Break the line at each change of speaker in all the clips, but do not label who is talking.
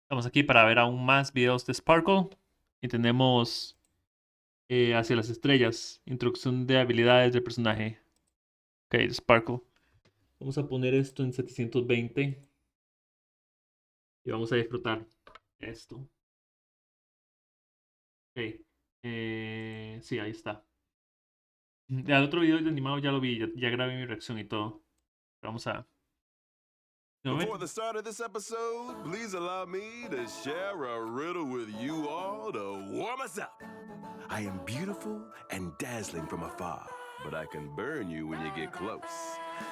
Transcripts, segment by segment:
Estamos aquí para ver aún más videos de Sparkle. Y tenemos Hacia las estrellas. Introducción de habilidades del personaje. Ok, Sparkle. Vamos a poner esto en 720. Y vamos a disfrutar esto. Ok. Sí, ahí está. Ya, el otro video de animado ya lo vi. Ya grabé mi reacción y todo. Vamos a...
Before the start of this episode, please allow me to share a riddle with you all to warm us up. I am beautiful and dazzling from afar, but I can burn you when you get close.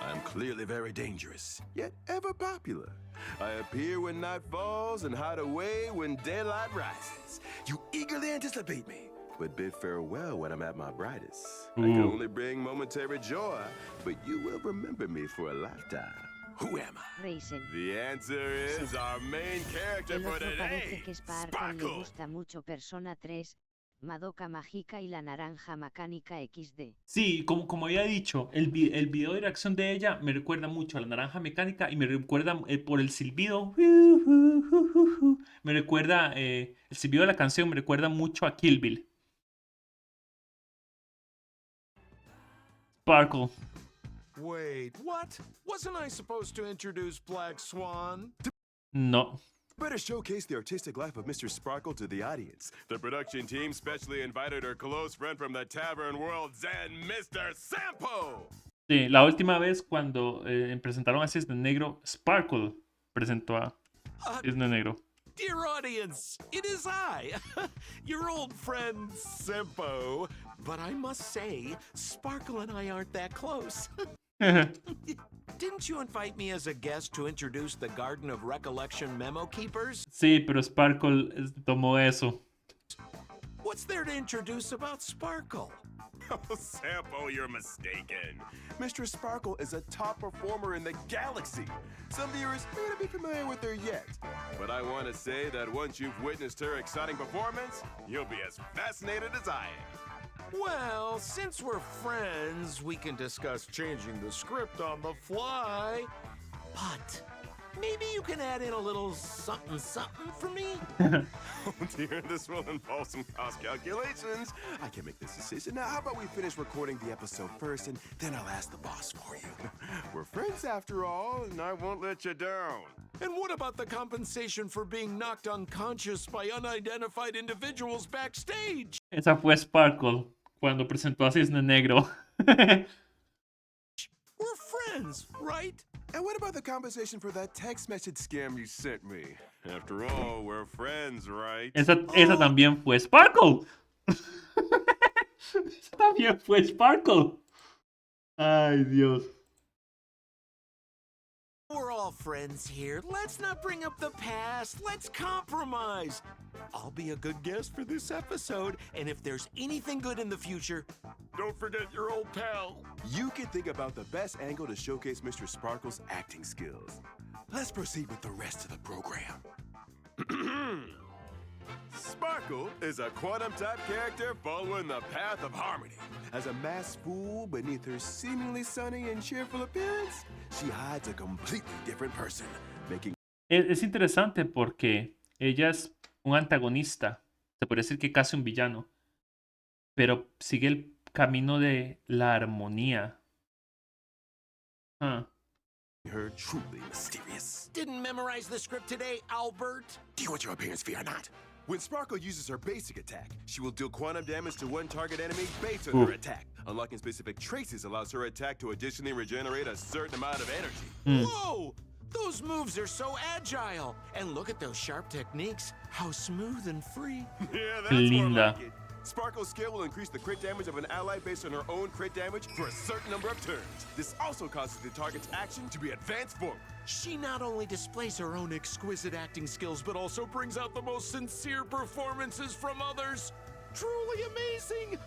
I am clearly very dangerous, yet ever popular. I appear when night falls and hide away when daylight rises. You eagerly anticipate me, but bid farewell when I'm at my brightest. I can only bring momentary joy, but you will remember me for a lifetime. Who am I?
Raisin.
The answer is our main character
El
for
otro parece
today,
que Sparkle le
Sparkle.
gusta mucho Persona 3, Madoka Mágica y la Naranja Mecánica XD.
Sí, como había dicho, el video de reacción de ella me recuerda mucho a la naranja mecánica y me recuerda por el silbido. Me recuerda, el silbido de la canción me recuerda mucho a Kill Bill. Sparkle.
Wait, what? Wasn't I supposed to introduce Black Swan?
No.
Better showcase the artistic life of Mr. Sparkle to the audience. The production team specially invited her close friend from the tavern world, Zen, Mr. Sampo.
Sí, la última vez cuando presentaron a Cisne Negro, Sparkle presentó a Cisne Negro.
Dear audience, it is I, your old friend Simpo. But I must say, Sparkle and I aren't that close. Didn't you invite me as a guest to introduce the Garden of Recollection Memo Keepers?
Sí, pero Sparkle tomó eso.
What's there to introduce about Sparkle?
Oh, Sampo, you're mistaken. Mr. Sparkle is a top performer in the galaxy. Some viewers may not be familiar with her yet, but I want to say that once you've witnessed her exciting performance, you'll be as fascinated as I am.
Well, since we're friends, we can discuss changing the script on the fly. But maybe you can add in a little something for me?
Oh dear, this will involve some cost calculations. I can make this decision. Now, how about we finish recording the episode first, and then I'll ask the boss for you. We're friends after all, and I won't let you down.
And what about the compensation for being knocked unconscious by unidentified individuals backstage?
Esa fue Sparkle cuando presentó a Cisne Negro.
We're friends, right?
And what about the compensation for that text message scam you sent me? After all, we're friends, right?
Esa también fue Sparkle. Esa también fue Sparkle. Ay, Dios.
We're all friends here. Let's not bring up the past. Let's compromise. I'll be a good guest for this episode, and if there's anything good in the future, don't forget your old pal.
You can think about the best angle to showcase Mr. Sparkle's acting skills. Let's proceed with the rest of the program. Sparkle is a quantum-type character following the path of harmony. As a masked fool beneath her seemingly sunny and cheerful appearance, she hides a completely different person, making...
Es interesante porque ella es un antagonista. Se puede decir que casi un villano. Pero sigue el camino de la armonía.
her truly mysterious.
Didn't memorize the script today, Albert.
Do you want your appearance, fear not? When Sparkle uses her basic attack, she will deal quantum damage to one target enemy based on her attack. Unlocking specific traces allows her attack to additionally regenerate a certain amount of energy.
Whoa! Those moves are so agile. And look at those sharp techniques. How smooth and free.
Yeah, that's more
Linda.
like it. Sparkle's skill will increase the crit damage of an ally based on her own crit damage for a certain number of turns. This also causes the target's action to be advanced forward.
She not only displays her own exquisite acting skills, but also brings out the most sincere performances from others. Truly amazing!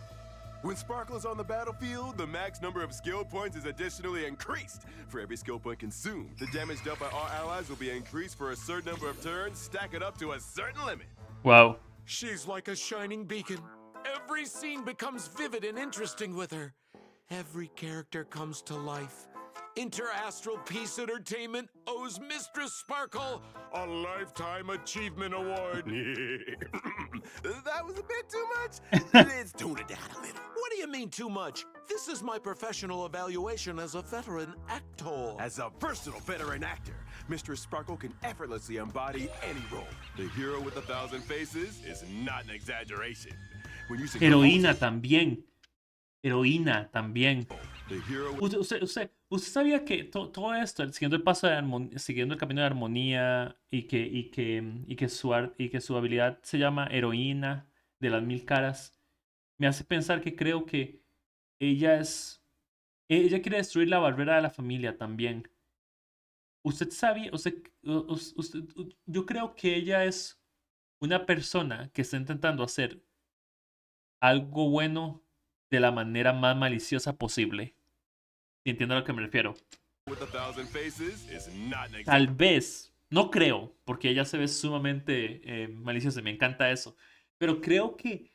When Sparkle is on the battlefield, the max number of skill points is additionally increased. For every skill point consumed, the damage dealt by all allies will be increased for a certain number of turns, stack it up to a certain limit.
Wow.
She's like a shining beacon. Every scene becomes vivid and interesting with her. Every character comes to life. Interastral Peace Entertainment owes Mistress Sparkle a Lifetime Achievement Award.
That was a bit too much. Let's tone it down a little.
What do you mean too much? This is my professional evaluation as a veteran actor.
As a versatile veteran actor, Mr. Sparkle can effortlessly embody any role. The hero with 1,000 faces is not an exaggeration. When using
Heroína también. Heroína también.
the hero
¿Usted sabía que todo esto, siguiendo el paso de siguiendo el camino de armonía y que su habilidad se llama heroína de las 1000 caras, me hace pensar que creo que ella quiere destruir la barrera de la familia también. Usted sabía, yo creo que ella es una persona que está intentando hacer algo bueno de la manera más maliciosa posible. Si entiendo a lo que me refiero.
with 1,000 faces is not an
Tal vez, no creo, porque ella se ve sumamente maliciosa, me encanta eso. Pero creo que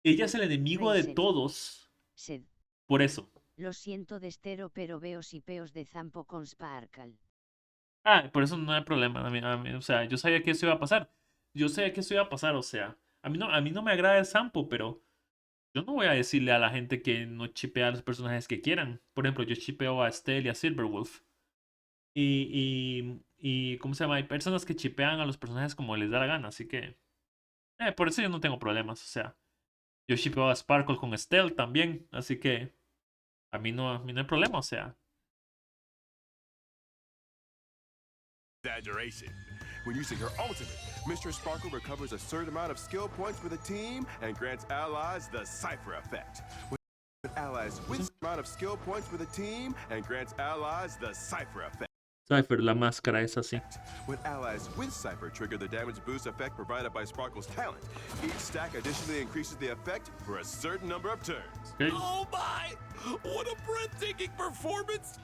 ella es el enemigo de
Reset.
todos
Sed.
por eso.
Lo siento destero pero veo sipeos de Zampo con Sparkle.
Por eso no hay problema. O sea, yo sabía que eso iba a pasar. O sea, a mí no me agrada el Sampo, pero yo no voy a decirle a la gente que no chipea a los personajes que quieran. Por ejemplo, yo chipeo a Estelle y a Silverwolf. Y ¿cómo se llama? Hay personas que chipean a los personajes como les da la gana, así que por eso yo no tengo problemas. O sea, yo chipeo a Sparkle con Estelle también, así que a mí no hay problema, o sea.
exaggeration. When using her ultimate, Mr. Sparkle recovers a certain amount of skill points for the team and grants allies the Cypher effect. When allies win a amount of skill points for the team and grants allies the Cypher effect.
Cypher, la máscara es así.
When allies with Cypher trigger the damage boost effect provided by Sparkle's talent, each stack additionally increases the effect for a certain number of turns.
Okay.
Oh my! What a breathtaking performance!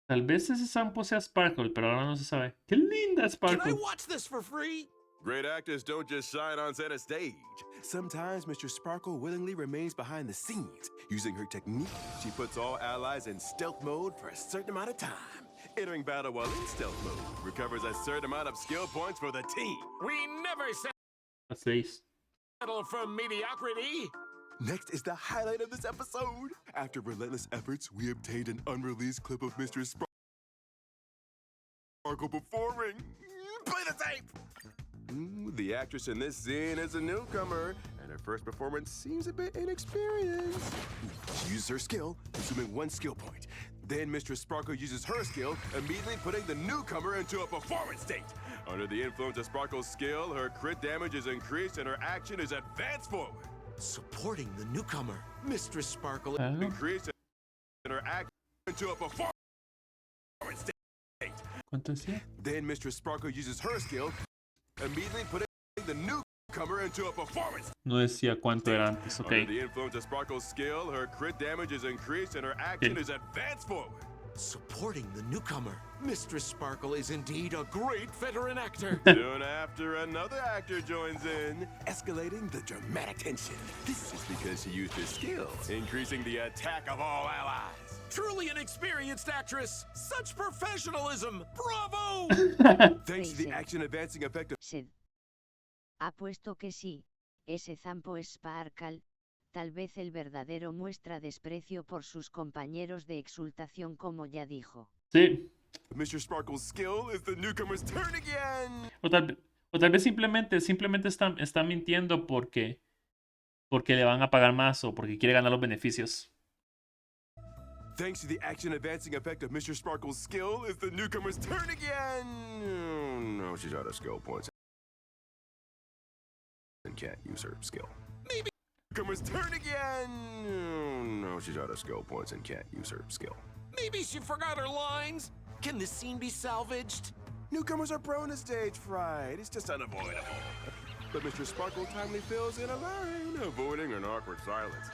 Tal vez ese Sampo sea Sparkle, pero ahora no se sabe. ¡Qué linda
Can I
Sparkle!
watch this for free?
Great actors don't just shine on center stage. Sometimes Mr. Sparkle willingly remains behind the scenes. Using her technique, she puts all allies in stealth mode for a certain amount of time. Entering battle while in stealth mode recovers a certain amount of skill points for the team.
We never
A 6.
settle for mediocrity.
Next is the highlight of this episode. After relentless efforts, we obtained an unreleased clip of Mr. Sparkle performing. Play the tape! The actress in this scene is a newcomer, and her first performance seems a bit inexperienced. She uses her skill, consuming 1 skill point. Then Mr. Sparkle uses her skill, immediately putting the newcomer into a performance state. Under the influence of Sparkle's skill, her crit damage is increased and her action is advanced forward.
Supporting the newcomer, Mistress Sparkle.
Increased and her action into a performance state.
¿Cuánto decía?
Then Mr. Sparkle uses her skill, immediately putting the newcomer into a performance.
No decía cuánto era antes, ok.
Under the influence of Sparkle's skill, her crit damage is increased and her action
Okay.
is advanced forward.
Supporting the newcomer, Mistress Sparkle is indeed a great veteran actor.
Soon after, another actor joins in, escalating the dramatic tension. This is because she used her skill, increasing the attack of all allies.
Truly an experienced actress. Such professionalism. Bravo!
Thanks to the action advancing effect of
Sed. Apuesto que sí, ese Zampo es Sparkle. Tal vez el verdadero muestra desprecio por sus compañeros de exultación como ya dijo.
Sí.
Mr. Sparkle's skill is the newcomer's turn again.
O tal vez simplemente está mintiendo porque le van a pagar más o porque quiere ganar los beneficios.
Thanks to the action advancing effect of Mr. Sparkle's skill is the newcomer's turn again. No, she's out of skill points and can't use her skill. Newcomer's turn again. No, she's out of skill points and can't use her skill.
Maybe she forgot her lines. Can this scene be salvaged?
Newcomers are prone to stage fright. It's just unavoidable. But Mr. Sparkle timely fills in a line, avoiding an awkward silence.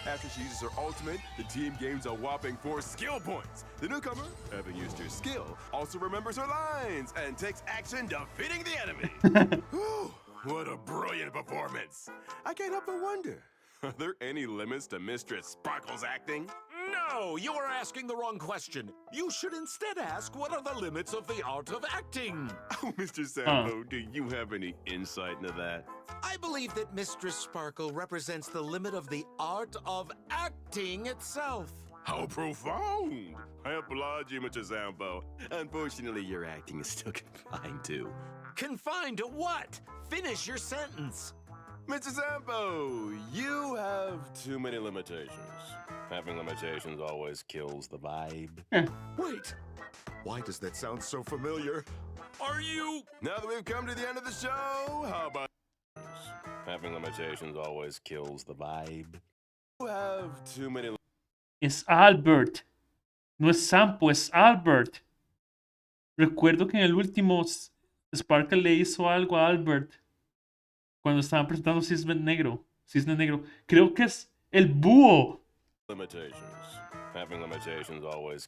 After she uses her ultimate, the team gains a whopping 4 skill points. The newcomer, having used her skill, also remembers her lines and takes action defeating the enemy. Whew, what a brilliant performance. I can't help but wonder, are there any limits to Mistress Sparkle's acting?
No, you are asking the wrong question. You should instead ask, what are the limits of the art of acting?
Oh, Mr. Sampo, do you have any insight into that?
I believe that Mistress Sparkle represents the limit of the art of acting itself.
How profound! I applaud you, Mr. Sampo. Unfortunately, your acting is still confined to.
Confined to what? Finish your sentence.
Mr. Sampo, you have too many limitations. Having limitations always kills the vibe.
Wait, why does that sound so familiar? Are you...
Now that we've come to the end of the show, how about... Having limitations always kills the vibe. You have too many...
Es Albert. No es Sampo, es Albert. Recuerdo que en el último Sparkle le hizo algo a Albert cuando estaban presentando Cisne Negro. Cisne Negro. Creo que es el búho.
Limitations. Having limitations always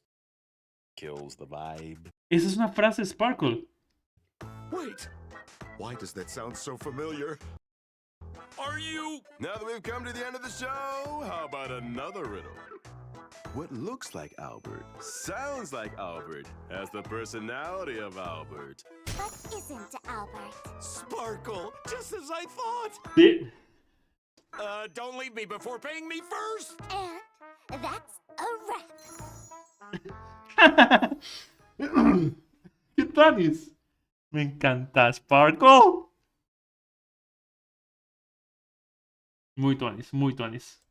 kills the vibe.
Esa es una frase de Sparkle.
Wait, why does that sound so familiar? Are you...
Now that we've come to the end of the show, how about another riddle? What looks like Albert, sounds like Albert, has the personality of Albert.
But isn't Albert?
Sparkle, just as I thought.
Sí.
Don't leave me before paying me first.
And that's a wrap.
¿Qué tanis? Me encanta Sparkle. Muy tuanis, muy tuanis.